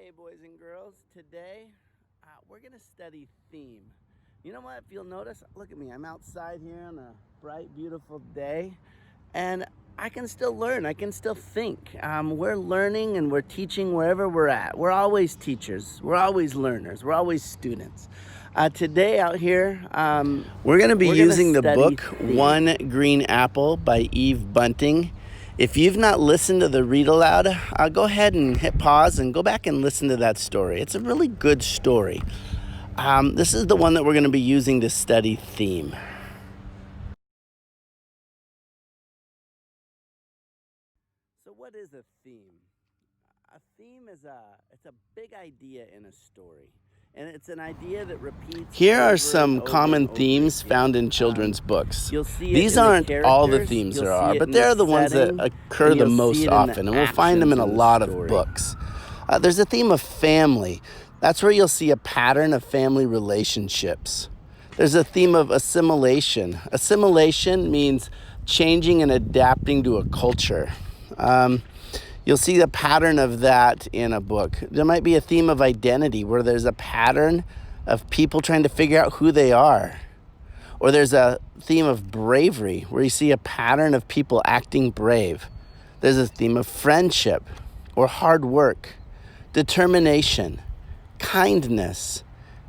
Okay, boys and girls, today we're going to study theme. You know what? If you'll notice, look at me. I'm outside here on a bright, beautiful day, and I can still learn. I can still think. We're learning and we're teaching wherever we're at. We're always teachers. We're always learners. We're always students. Today out here, we're going to be using the book One Green Apple by Eve Bunting. If you've not listened to the read aloud, go ahead and hit pause and go back and listen to that story. It's a really good story. This is the one that we're going to be using to study theme. So what is a theme? A theme is it's a big idea in a story. And it's an idea that repeats. Here are some common themes found in children's books. These aren't all the themes there are, but they're the ones that occur the most often, and we'll find them in a lot of books. There's a theme of family. That's where you'll see a pattern of family relationships. There's a theme of assimilation. Assimilation means changing and adapting to a culture. You'll see the pattern of that in a book. There might be a theme of identity where there's a pattern of people trying to figure out who they are. Or there's a theme of bravery where you see a pattern of people acting brave. There's a theme of friendship or hard work, determination, kindness,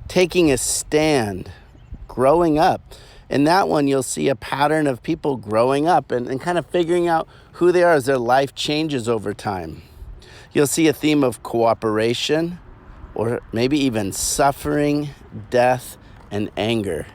taking a stand, growing up. In that one, you'll see a pattern of people growing up and kind of figuring out who they are as their life changes over time. You'll see a theme of cooperation, or maybe even suffering, death, and anger.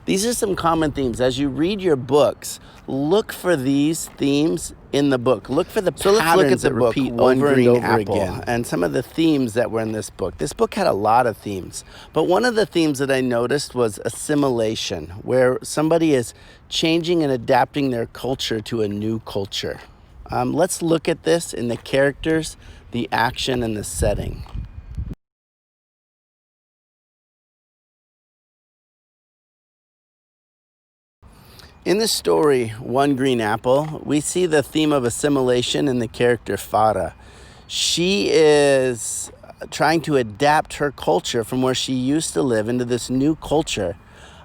These are some common themes. As you read your books, look for these themes in the book. Look for the patterns that repeat over and over again, and some of the themes that were in this book. This book had a lot of themes, but one of the themes that I noticed was assimilation, where somebody is changing and adapting their culture to a new culture. Let's look at this in the characters, the action, and the setting. In the story, One Green Apple, we see the theme of assimilation in the character Farah. She is trying to adapt her culture from where she used to live into this new culture.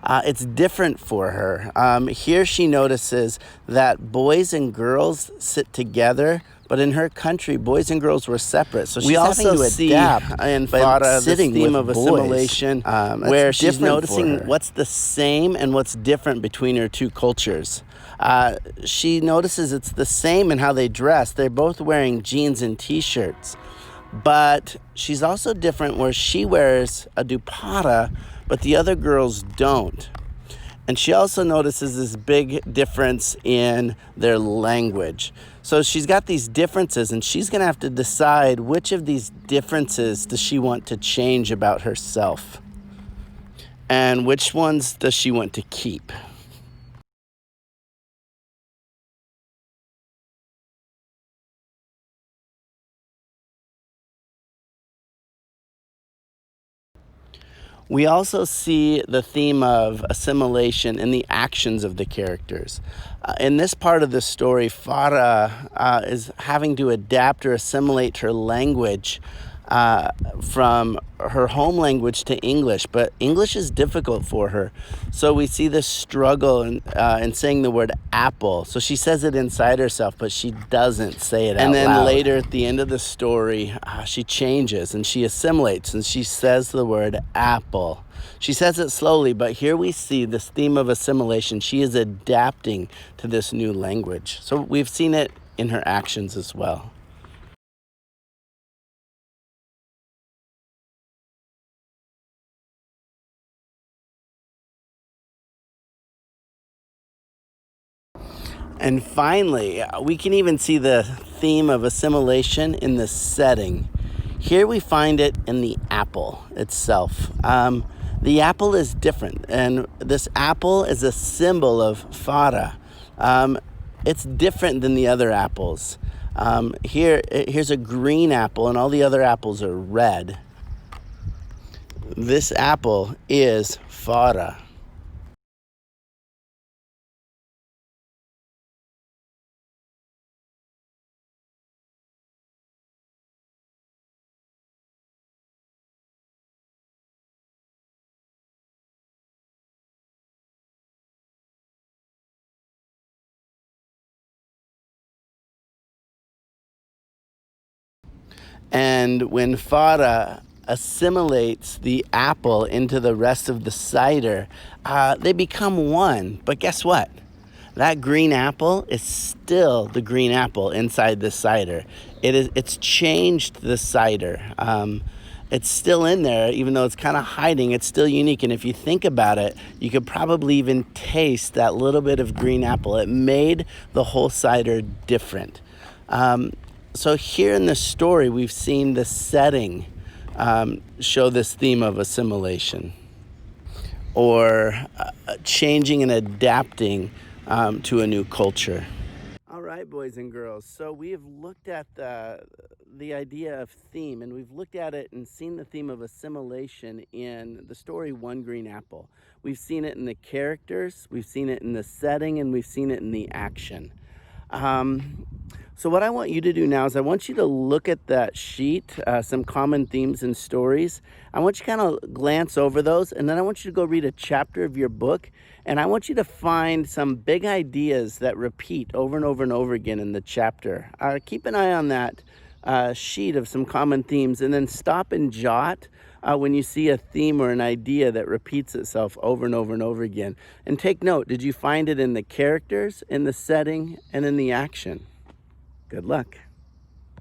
It's different for her. Here she notices that boys and girls sit together, but in her country, boys and girls were separate. So she's having to adapt in Farah this theme of assimilation, where she's noticing what's the same and what's different between her two cultures. She notices it's the same in how they dress. They're both wearing jeans and t-shirts. But she's also different where she wears a dupatta, but the other girls don't. And she also notices this big difference in their language. So she's got these differences, and she's going to have to decide which of these differences does she want to change about herself, and which ones does she want to keep. We also see the theme of assimilation in the actions of the characters. In this part of the story, Farah is having to adapt or assimilate her language from her home language to English, but English is difficult for her. So we see this struggle in saying the word apple. So she says it inside herself, but she doesn't say it out loud. And then later at the end of the story, she changes and she assimilates and she says the word apple. She says it slowly, but here we see this theme of assimilation. She is adapting to this new language. So we've seen it in her actions as well. And finally, we can even see the theme of assimilation in the setting. Here we find it in the apple itself. The apple is different, and this apple is a symbol of Farah. It's different than the other apples. Here's a green apple, and all the other apples are red. This apple is Farah. And when Farah assimilates the apple into the rest of the cider, they become one. But guess what? That green apple is still the green apple inside the cider. It's changed the cider. It's still in there, even though it's kind of hiding. It's still unique. And if you think about it, you could probably even taste that little bit of green apple. It made the whole cider different. So here in the story, we've seen the setting show this theme of assimilation, or changing and adapting to a new culture. All right, boys and girls. So we have looked at the idea of theme, and we've looked at it and seen the theme of assimilation in the story One Green Apple. We've seen it in the characters, we've seen it in the setting, and we've seen it in the action. So what I want you to do now is I want you to look at that sheet, some common themes and stories. I want you to kind of glance over those, and then I want you to go read a chapter of your book, and I want you to find some big ideas that repeat over and over and over again in the chapter. Keep an eye on that sheet of some common themes, and then stop and jot when you see a theme or an idea that repeats itself over and over and over again. And take note, did you find it in the characters, in the setting, and in the action? Good luck.